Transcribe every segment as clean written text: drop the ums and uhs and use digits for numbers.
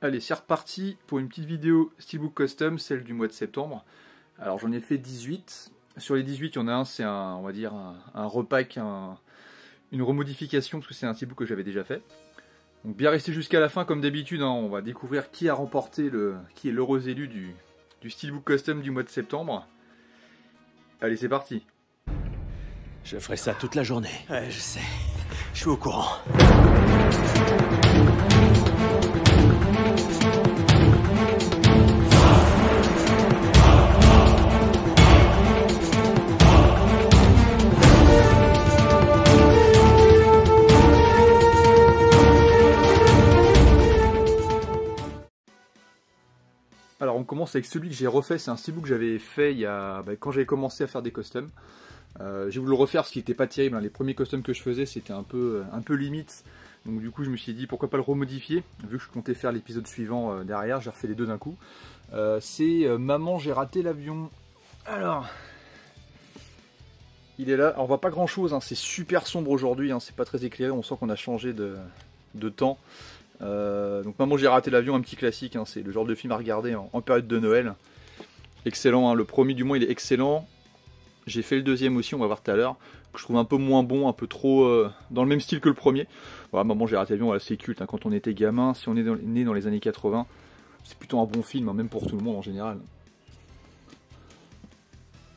Allez, c'est reparti pour une petite vidéo Steelbook Custom, celle du mois de septembre. Alors j'en ai fait 18. Sur les 18, il y en a un, c'est on va dire un repack, une remodification, parce que c'est un Steelbook que j'avais déjà fait. Donc bien rester jusqu'à la fin comme d'habitude, hein, on va découvrir qui a remporté qui est l'heureux élu du Steelbook Custom du mois de septembre. Allez, c'est parti. Je ferai ça toute la journée. Ouais, je sais. Je suis au courant. Alors on commence avec celui que j'ai refait, c'est un steelbook que j'avais fait quand j'avais commencé à faire des customs. J'ai voulu le refaire parce qu'il n'était pas terrible, hein. Les premiers customs que je faisais c'était un peu limite. Donc du coup je me suis dit pourquoi pas le remodifier. Vu que je comptais faire l'épisode suivant derrière, j'ai refait les deux d'un coup. C'est Maman j'ai raté l'avion. Alors, il est là. Alors on voit pas grand chose, hein. C'est super sombre aujourd'hui, hein. C'est pas très éclairé, on sent qu'on a changé de temps. Donc Maman j'ai raté l'avion, un petit classique, hein. C'est le genre de film à regarder en période de Noël. Excellent, hein. Le premier du moins il est excellent. J'ai fait le deuxième aussi, on va voir tout à l'heure, que je trouve un peu moins bon, un peu trop dans le même style que le premier. Voilà, Maman j'ai raté l'avion, voilà, c'est culte, hein. Quand on était gamin, si on est né dans les années 80, c'est plutôt un bon film, hein, même pour tout le monde en général.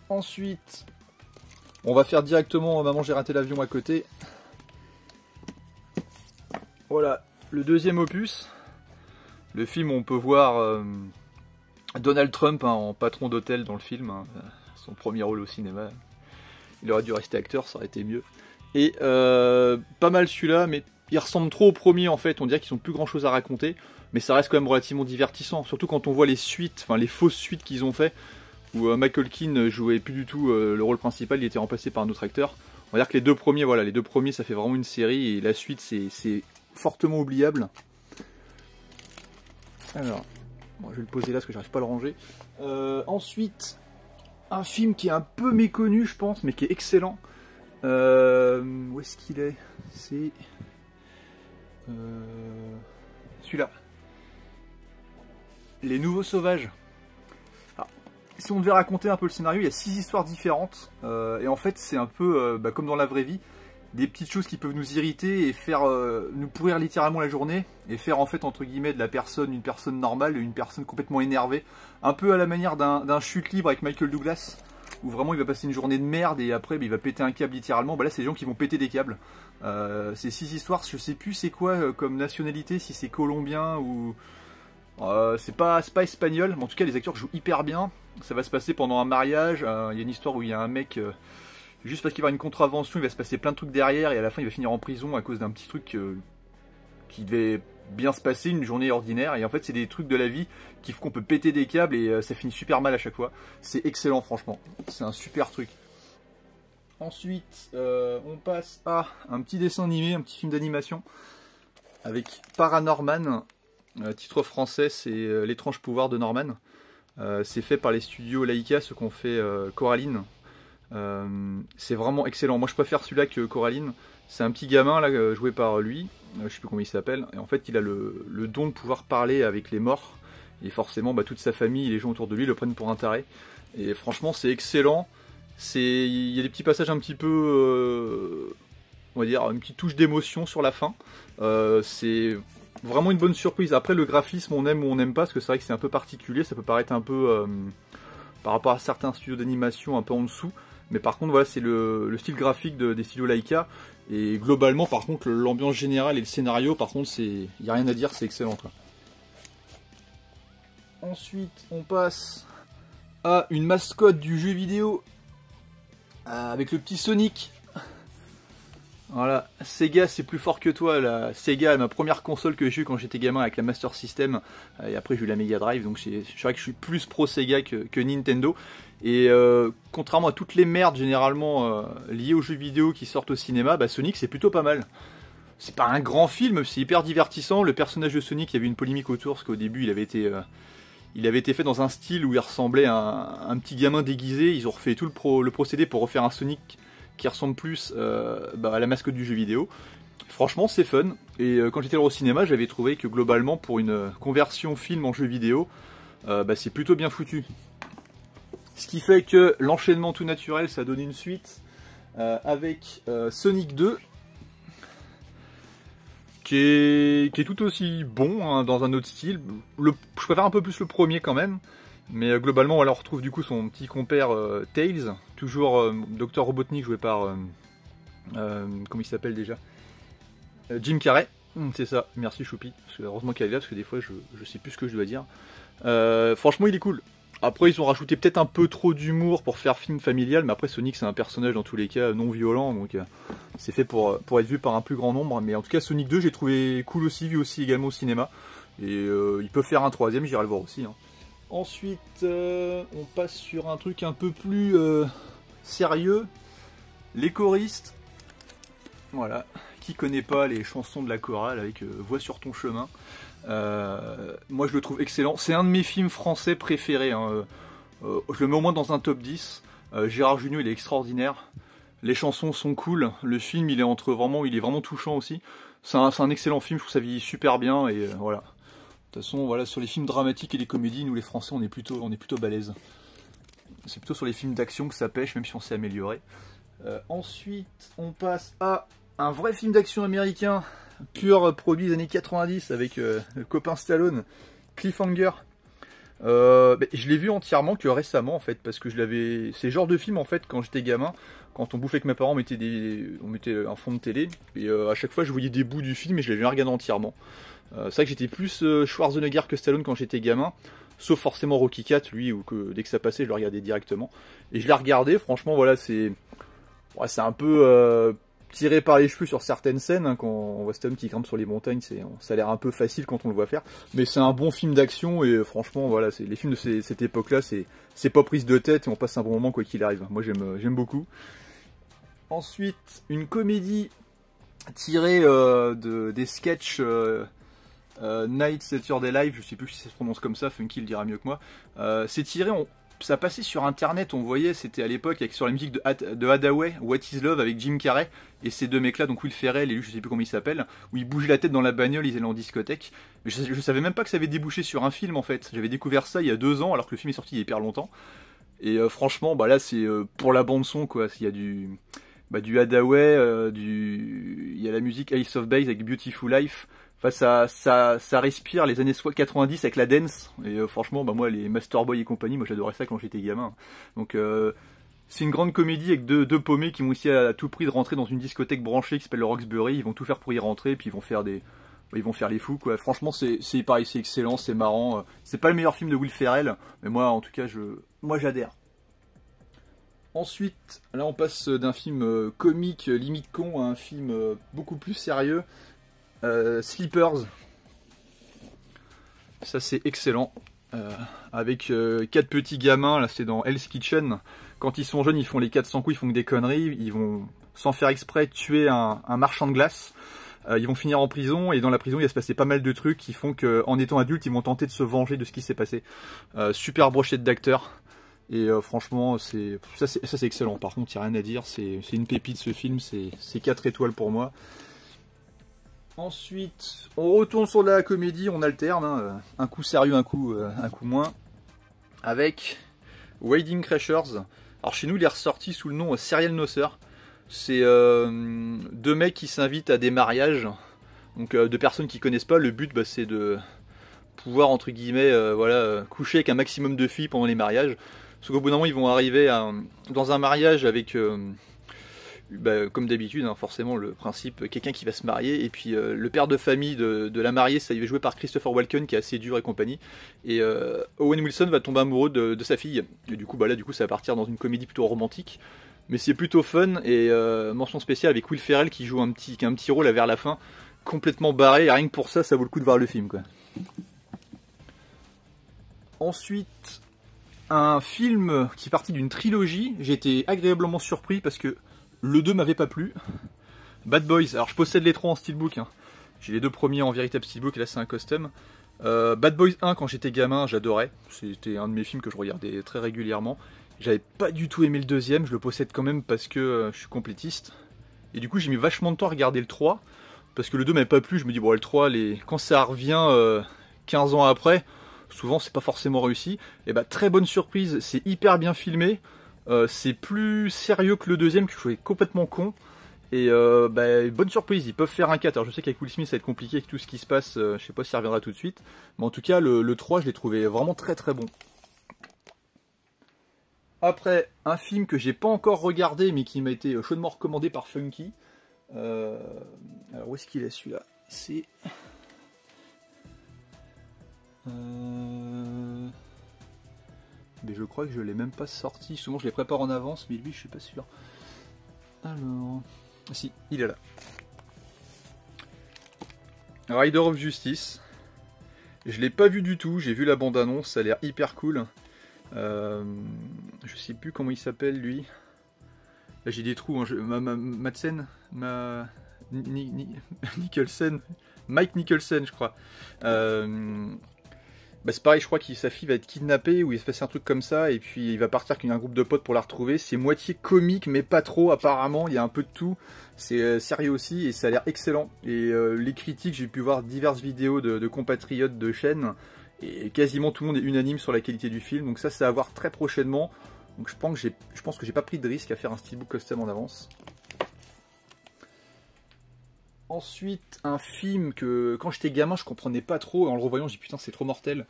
Ensuite, on va faire directement Maman j'ai raté l'avion à côté. Voilà, le deuxième opus. Le film où on peut voir Donald Trump, hein, en patron d'hôtel dans le film, hein, son premier rôle au cinéma. Il aurait dû rester acteur, ça aurait été mieux. Et pas mal celui-là, mais il ressemble trop au premier en fait. On dirait qu'ils n'ont plus grand chose à raconter, mais ça reste quand même relativement divertissant. Surtout quand on voit les suites, enfin les fausses suites qu'ils ont fait, où Michael Keane jouait plus du tout le rôle principal, il était remplacé par un autre acteur. On va dire que les deux premiers, voilà, les deux premiers ça fait vraiment une série, et la suite c'est fortement oubliable. Alors, bon, je vais le poser là parce que j'arrive pas à le ranger. Ensuite, un film qui est un peu méconnu, je pense, mais qui est excellent. Où est-ce qu'il est? C'est celui-là. Les Nouveaux Sauvages. Alors, si on devait raconter un peu le scénario, il y a 6 histoires différentes. Et en fait, c'est un peu comme dans la vraie vie. Des petites choses qui peuvent nous irriter et faire nous pourrir littéralement la journée et faire en fait entre guillemets de la personne une personne normale et une personne complètement énervée, un peu à la manière d'un chute libre avec Michael Douglas, où vraiment il va passer une journée de merde et après il va péter un câble littéralement. Bah là c'est des gens qui vont péter des câbles. C'est 6 histoires, je sais plus c'est quoi comme nationalité, si c'est colombien ou c'est pas espagnol, mais en tout cas les acteurs jouent hyper bien. Ça va se passer pendant un mariage, il y a une histoire où il y a un mec juste parce qu'il va y avoir une contravention, il va se passer plein de trucs derrière et à la fin il va finir en prison à cause d'un petit truc qui devait bien se passer, une journée ordinaire. Et en fait c'est des trucs de la vie qui font qu'on peut péter des câbles et ça finit super mal à chaque fois. C'est excellent franchement, c'est un super truc. Ensuite on passe à un petit dessin animé, un petit film d'animation avec Paranorman. Titre français c'est L'étrange pouvoir de Norman. C'est fait par les studios Laika, ceux qu'on fait Coraline. C'est vraiment excellent. Moi je préfère celui-là que Coraline. C'est un petit gamin là joué par lui, je sais plus comment il s'appelle, et en fait il a le don de pouvoir parler avec les morts, et forcément toute sa famille, les gens autour de lui le prennent pour un taré, et franchement c'est excellent. Il y a des petits passages un petit peu on va dire une petite touche d'émotion sur la fin. C'est vraiment une bonne surprise. Après le graphisme on aime ou on n'aime pas, parce que c'est vrai que c'est un peu particulier, ça peut paraître un peu par rapport à certains studios d'animation un peu en dessous. Mais par contre, voilà, c'est le style graphique des studios Laika. Et globalement, par contre, l'ambiance générale et le scénario, par contre, il n'y a rien à dire, c'est excellent, quoi. Ensuite, on passe à une mascotte du jeu vidéo avec le petit Sonic. Voilà, Sega c'est plus fort que toi. La Sega, ma première console que j'ai eue quand j'étais gamin avec la Master System, et après j'ai eu la Mega Drive, donc c'est vrai que je suis plus pro Sega que Nintendo. Et contrairement à toutes les merdes généralement liées aux jeux vidéo qui sortent au cinéma, Sonic c'est plutôt pas mal. C'est pas un grand film, c'est hyper divertissant. Le personnage de Sonic, il y avait une polémique autour, parce qu'au début il avait été fait dans un style où il ressemblait à un petit gamin déguisé. Ils ont refait tout le procédé pour refaire un Sonic qui ressemble plus à la mascotte du jeu vidéo. franchement c'est fun. Et quand j'étais au cinéma, j'avais trouvé que globalement pour une conversion film en jeu vidéo, c'est plutôt bien foutu. Ce qui fait que l'enchaînement tout naturel, ça a donné une suite avec Sonic 2. Qui est tout aussi bon, hein, dans un autre style. Je préfère un peu plus le premier quand même. Mais globalement, voilà, on retrouve du coup son petit compère Tails. Toujours Dr Robotnik joué par... comment il s'appelle déjà, Jim Carrey. C'est ça, merci Choupi. Parce que heureusement qu'il est là, parce que des fois je sais plus ce que je dois dire. Franchement, il est cool. Après, ils ont rajouté peut-être un peu trop d'humour pour faire film familial, mais après Sonic c'est un personnage dans tous les cas non violent, donc c'est fait pour être vu par un plus grand nombre. Mais en tout cas Sonic 2 j'ai trouvé cool aussi, vu aussi également au cinéma. Et ils peuvent faire un troisième, j'irai le voir aussi. Hein. Ensuite on passe sur un truc un peu plus sérieux, Les choristes. Voilà, qui connaît pas les chansons de la chorale avec Voix sur ton chemin. Moi je le trouve excellent, c'est un de mes films français préférés, hein. Je le mets au moins dans un top 10. Gérard Jugnot il est extraordinaire, les chansons sont cool, le film il est vraiment touchant aussi. C'est un excellent film, je trouve ça vieillit super bien et voilà. De toute façon voilà, sur les films dramatiques et les comédies, nous les Français on est plutôt balèzes. C'est plutôt sur les films d'action que ça pêche, même si on s'est amélioré. Ensuite on passe à un vrai film d'action américain, pur produit des années 90 avec le copain Stallone, Cliffhanger. Je l'ai vu entièrement que récemment en fait, parce que c'est le genre de film en fait quand j'étais gamin, quand on bouffait avec mes parents, on mettait un fond de télé et à chaque fois je voyais des bouts du film et je l'avais regardé entièrement. C'est vrai que j'étais plus Schwarzenegger que Stallone quand j'étais gamin, sauf forcément Rocky IV, lui, ou que dès que ça passait je le regardais directement. Et je l'ai regardé, franchement voilà, c'est un peu tiré par les cheveux sur certaines scènes, hein, quand on voit cet homme qui grimpe sur les montagnes, ça a l'air un peu facile quand on le voit faire, mais c'est un bon film d'action et franchement voilà, les films de cette époque là, c'est pas prise de tête et on passe un bon moment quoi qu'il arrive. Moi j'aime beaucoup. Ensuite une comédie tirée des sketchs Night Saturday Live, je sais plus si ça se prononce comme ça, Funky le dira mieux que moi. C'est tiré, ça passait sur internet, on voyait, c'était à l'époque sur la musique de Hadaway, What is Love avec Jim Carrey et ces deux mecs là, donc Will Ferrell et lui je sais plus comment il s'appelle, où ils bougeaient la tête dans la bagnole, ils allaient en discothèque. Mais je savais même pas que ça avait débouché sur un film en fait, j'avais découvert ça il y a 2 ans alors que le film est sorti il y a hyper longtemps. Et franchement là c'est pour la bande son quoi, il y a du Hadaway, il y a la musique Ace of Base avec Beautiful Life. Enfin, ça respire les années 90 avec la dance. Et franchement, moi, les Masterboy et compagnie, moi j'adorais ça quand j'étais gamin. Donc, c'est une grande comédie avec deux paumés qui vont essayer à tout prix de rentrer dans une discothèque branchée qui s'appelle le Roxbury. Ils vont tout faire pour y rentrer, puis ils vont faire les fous, quoi. Franchement, c'est pareil, c'est excellent, c'est marrant. C'est pas le meilleur film de Will Ferrell, mais moi, en tout cas, moi j'adhère. Ensuite, là, on passe d'un film comique, limite con, à un film beaucoup plus sérieux. Sleepers, ça c'est excellent, avec 4 petits gamins, là c'est dans Hell's Kitchen, quand ils sont jeunes ils font les 400 coups, ils font que des conneries, ils vont sans faire exprès tuer un marchand de glace, ils vont finir en prison et dans la prison il va se passer pas mal de trucs qui font qu'en étant adultes ils vont tenter de se venger de ce qui s'est passé. Super brochette d'acteurs. Et franchement, ça c'est excellent. Par contre, il n'y a rien à dire. C'est une pépite ce film. C'est 4 étoiles pour moi. Ensuite, on retourne sur de la comédie, on alterne, hein, un coup sérieux, un coup moins, avec Wedding Crashers. Alors chez nous, il est ressorti sous le nom Serial Nosser. C'est 2 mecs qui s'invitent à des mariages, donc de personnes qui connaissent pas. Le but, c'est de pouvoir entre guillemets, coucher avec un maximum de filles pendant les mariages. Sauf qu'au bout d'un moment, ils vont arriver dans un mariage avec comme d'habitude, hein, forcément le principe, quelqu'un qui va se marier, et puis le père de famille de la mariée, ça il va jouer par Christopher Walken, qui est assez dur et compagnie, et Owen Wilson va tomber amoureux de sa fille, et du coup, ça va partir dans une comédie plutôt romantique, mais c'est plutôt fun, et mention spéciale avec Will Ferrell qui joue un petit rôle vers la fin, complètement barré, et rien que pour ça, ça vaut le coup de voir le film, quoi. Ensuite, un film qui est parti d'une trilogie, j'ai été agréablement surpris parce que le 2 m'avait pas plu. Bad Boys, alors je possède les 3 en steelbook, hein. J'ai les 2 premiers en véritable steelbook et là c'est un custom. Bad Boys 1 quand j'étais gamin j'adorais, c'était un de mes films que je regardais très régulièrement. J'avais pas du tout aimé le deuxième, je le possède quand même parce que je suis complétiste. Et du coup j'ai mis vachement de temps à regarder le 3. parce que le 2 m'avait pas plu, je me dis bon le 3, quand ça revient 15 ans après, souvent c'est pas forcément réussi. Et bah très bonne surprise, c'est hyper bien filmé, c'est plus sérieux que le deuxième que je trouvais complètement con. Et bonne surprise, ils peuvent faire un 4. Alors je sais qu'avec Will Smith ça va être compliqué avec tout ce qui se passe, je sais pas si ça reviendra tout de suite. Mais en tout cas le 3 je l'ai trouvé vraiment très très bon. Après, un film que j'ai pas encore regardé mais qui m'a été chaudement recommandé par Funky. Alors où est-ce qu'il est celui-là? C'est... Mais je crois que je l'ai même pas sorti. Souvent je les prépare en avance, mais lui je suis pas sûr. Alors... Si, il est là. Rider of Justice. Je l'ai pas vu du tout, j'ai vu la bande-annonce, ça a l'air hyper cool. Je sais plus comment il s'appelle lui. Là j'ai des trous, hein. Madsen, Nicholson, Mike Nicholson je crois. C'est pareil, je crois que sa fille va être kidnappée ou il va se passer un truc comme ça et puis il va partir avec un groupe de potes pour la retrouver. C'est moitié comique mais pas trop apparemment, il y a un peu de tout. C'est sérieux aussi et ça a l'air excellent. Et les critiques, j'ai pu voir diverses vidéos de compatriotes de chaîne et quasiment tout le monde est unanime sur la qualité du film. Donc ça c'est à voir très prochainement. Donc je pense que j'ai pas pris de risque à faire un steelbook custom en avance. Ensuite, un film que quand j'étais gamin je comprenais pas trop, en le revoyant j'ai dit putain c'est trop mortel.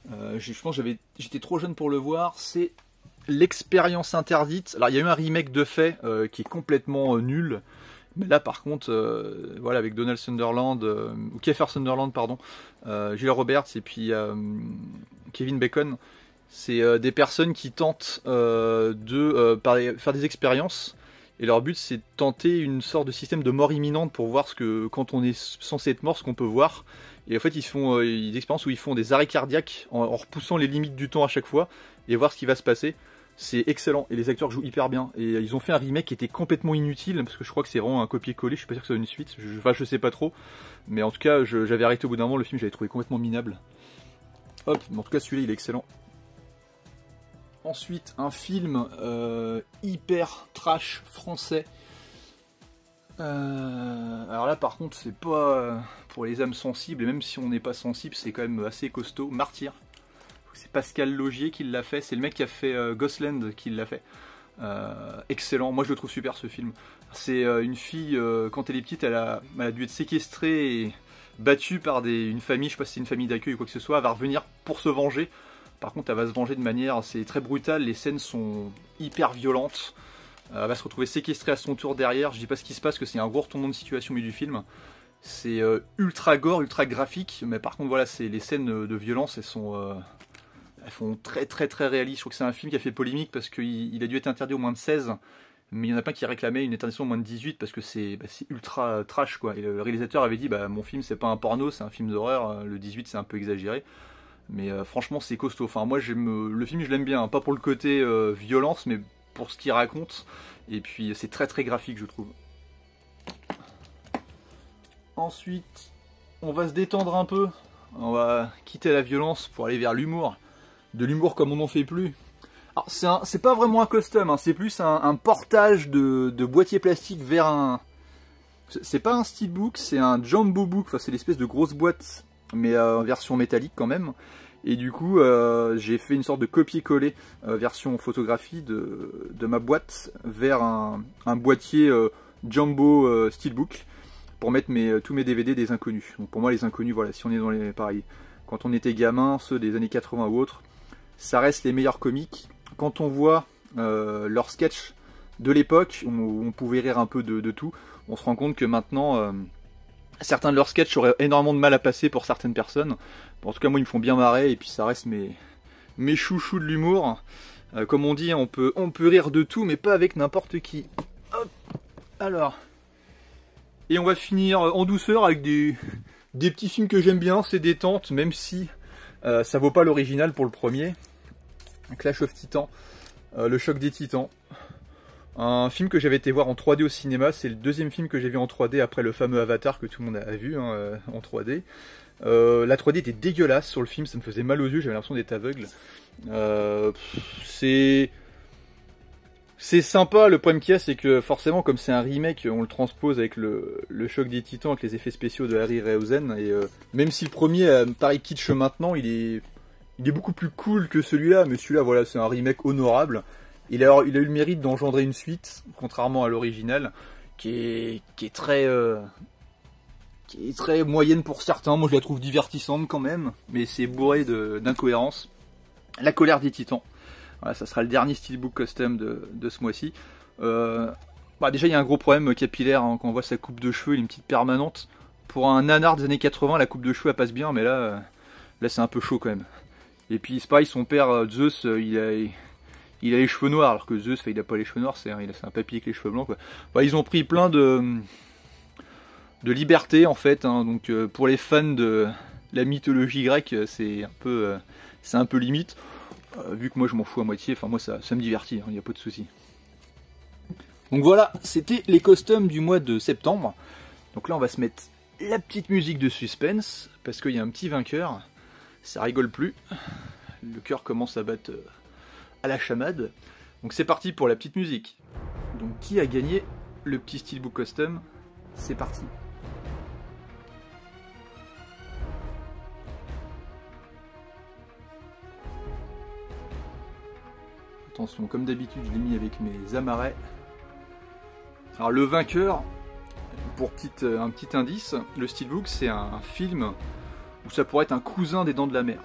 Je pense que j'étais trop jeune pour le voir, c'est L'Expérience Interdite. Alors il y a eu un remake de fait qui est complètement nul, mais là par contre, voilà, avec Donald Sutherland, ou Kiefer Sutherland pardon, Julia Roberts et puis Kevin Bacon, c'est des personnes qui tentent faire des expériences. Et leur but c'est de tenter une sorte de système de mort imminente pour voir quand on est censé être mort, ce qu'on peut voir. Et en fait ils font des expériences où ils font des arrêts cardiaques en repoussant les limites du temps à chaque fois et voir ce qui va se passer. C'est excellent et les acteurs jouent hyper bien. Et ils ont fait un remake qui était complètement inutile parce que je crois que c'est vraiment un copier-coller, je suis pas sûr que ça soit une suite, je sais pas trop. Mais en tout cas j'avais arrêté au bout d'un moment, le film j'avais trouvé complètement minable. Hop, mais en tout cas celui-là il est excellent. Ensuite, un film hyper trash français. Alors là, par contre, c'est pas pour les âmes sensibles, et même si on n'est pas sensible, c'est quand même assez costaud. Martyr. C'est Pascal Laugier qui l'a fait, c'est le mec qui a fait Ghostland qui l'a fait. Excellent, moi je le trouve super ce film. C'est une fille, quand elle est petite, elle a dû être séquestrée et battue par une famille, je sais pas si c'est une famille d'accueil ou quoi que ce soit, elle va revenir pour se venger. Par contre, elle va se venger de manière, c'est très brutal, les scènes sont hyper violentes. Elle va se retrouver séquestrée à son tour derrière. Je dis pas ce qui se passe, que c'est un gros retournement de situation au milieu du film. C'est ultra gore, ultra graphique, mais par contre voilà, les scènes de violence, elles font très très très réalistes. Je trouve que c'est un film qui a fait polémique parce qu'il a dû être interdit au moins de 16, mais il y en a pas qui réclamaient une interdiction au moins de 18 parce que c'est ultra trash quoi. Et le réalisateur avait dit mon film c'est pas un porno, c'est un film d'horreur, le 18 c'est un peu exagéré. Mais franchement c'est costaud, enfin moi le film je l'aime bien, hein. Pas pour le côté violence mais pour ce qu'il raconte, et puis c'est très très graphique je trouve. Ensuite on va se détendre un peu, on va quitter la violence pour aller vers l'humour, de l'humour comme on n'en fait plus. Alors c'est pas vraiment un custom, hein. C'est plus un portage de boîtier plastique vers un... C'est pas un steelbook, c'est un jumbo book, enfin c'est l'espèce de grosse boîte mais en version métallique quand même. Et du coup, j'ai fait une sorte de copier-coller version photographie de ma boîte vers un boîtier jumbo steelbook pour mettre tous mes DVD des Inconnus. Donc pour moi, les Inconnus, voilà, si on est dans les... Pareil, quand on était gamin, ceux des années 80 ou autres, ça reste les meilleurs comiques. Quand on voit leurs sketchs de l'époque, où on pouvait rire un peu de tout, on se rend compte que maintenant... certains de leurs sketchs auraient énormément de mal à passer pour certaines personnes. Bon, en tout cas, moi, ils me font bien marrer. Et puis, ça reste mes chouchous de l'humour. Comme on dit, on peut rire de tout, mais pas avec n'importe qui. Hop. Alors. Et on va finir en douceur avec des petits films que j'aime bien. C'est détente, même si ça vaut pas l'original pour le premier. Clash of Titans. Le choc des titans. Un film que j'avais été voir en 3D au cinéma, c'est le deuxième film que j'ai vu en 3D après le fameux Avatar que tout le monde a vu hein, en 3D. La 3D était dégueulasse sur le film, ça me faisait mal aux yeux, j'avais l'impression d'être aveugle. C'est C'est sympa, le problème qu'il y a, c'est que forcément, comme c'est un remake, on le transpose avec le choc des titans, avec les effets spéciaux de Harryhausen, et même si le premier paraît kitsch maintenant, il est beaucoup plus cool que celui-là, mais celui-là, voilà, c'est un remake honorable. Il a eu le mérite d'engendrer une suite, contrairement à l'original, qui est très moyenne pour certains. Moi, je la trouve divertissante quand même, mais c'est bourré d'incohérences. La colère des titans. Voilà, ça sera le dernier steelbook custom de ce mois-ci. Déjà, il y a un gros problème capillaire, hein, quand on voit sa coupe de cheveux, il a une petite permanente. Pour un nanar des années 80, la coupe de cheveux elle passe bien, mais là c'est un peu chaud quand même. Et puis c'est pareil, son père Zeus, il a les cheveux noirs, alors que Zeus, il a pas les cheveux noirs, c'est un papy avec les cheveux blancs, quoi. Ils ont pris plein de liberté en fait, hein, donc pour les fans de la mythologie grecque, c'est un peu limite. Vu que moi je m'en fous à moitié, enfin moi ça me divertit, il n'y a pas de souci. Donc voilà, c'était les costumes du mois de septembre. Donc là on va se mettre la petite musique de suspense, parce qu'il y a un petit vainqueur, ça rigole plus. Le cœur commence à battre à la chamade. Donc c'est parti pour la petite musique. Donc qui a gagné le petit steelbook custom? C'est parti. Attention, comme d'habitude, je l'ai mis avec mes amarrets. Alors le vainqueur, pour un petit indice, le steelbook c'est un film où ça pourrait être un cousin des Dents de la Mer.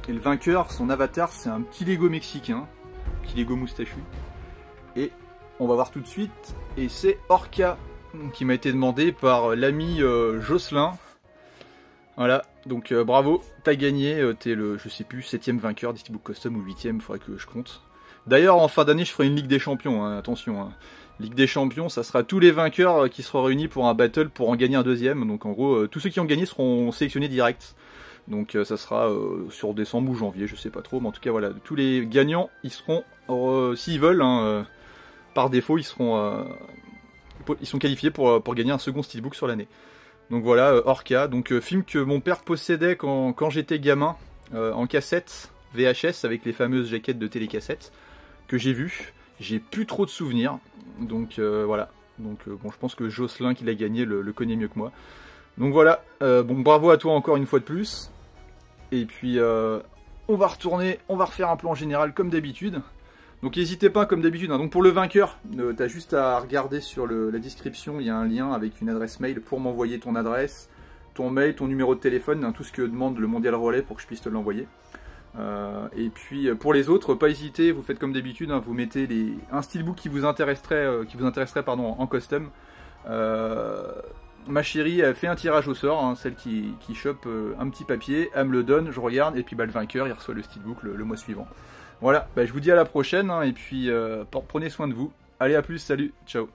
Et le vainqueur, son avatar, c'est un petit Lego mexicain, un petit Lego moustachu. Et on va voir tout de suite, et c'est Orca qui m'a été demandé par l'ami Jocelyn. Voilà, donc bravo, t'as gagné, t'es le, je sais plus, 7e vainqueur des steelbook custom ou 8e, il faudrait que je compte. D'ailleurs, en fin d'année, je ferai une Ligue des Champions, hein, attention. Hein. Ligue des Champions, ça sera tous les vainqueurs qui seront réunis pour un battle pour en gagner un deuxième. Donc en gros, tous ceux qui ont gagné seront sélectionnés direct. Donc ça sera sur décembre ou janvier, je sais pas trop. Mais en tout cas, voilà, tous les gagnants, ils seront, s'ils veulent, hein, par défaut, ils sont qualifiés pour gagner un second steelbook sur l'année. Donc voilà, Orca, donc film que mon père possédait quand j'étais gamin, en cassette VHS avec les fameuses jaquettes de télécassette que j'ai vu. J'ai plus trop de souvenirs, donc voilà. Donc bon, je pense que Jocelyn qui l'a gagné le connaît mieux que moi. Donc voilà, bon, bravo à toi encore une fois de plus. Et puis on va retourner, on va refaire un plan général comme d'habitude. Donc n'hésitez pas comme d'habitude, hein. Donc pour le vainqueur, tu as juste à regarder sur la description, il y a un lien avec une adresse mail pour m'envoyer ton adresse, ton mail, ton numéro de téléphone, hein, tout ce que demande le Mondial Relais pour que je puisse te l'envoyer. Et puis pour les autres, pas hésiter, vous faites comme d'habitude, hein, vous mettez un steelbook qui vous intéresserait pardon, en custom. Ma chérie elle fait un tirage au sort, hein, celle qui chope un petit papier, elle me le donne, je regarde, et puis le vainqueur il reçoit le steelbook le mois suivant. Voilà, je vous dis à la prochaine, hein, et puis prenez soin de vous. Allez, à plus, salut, ciao.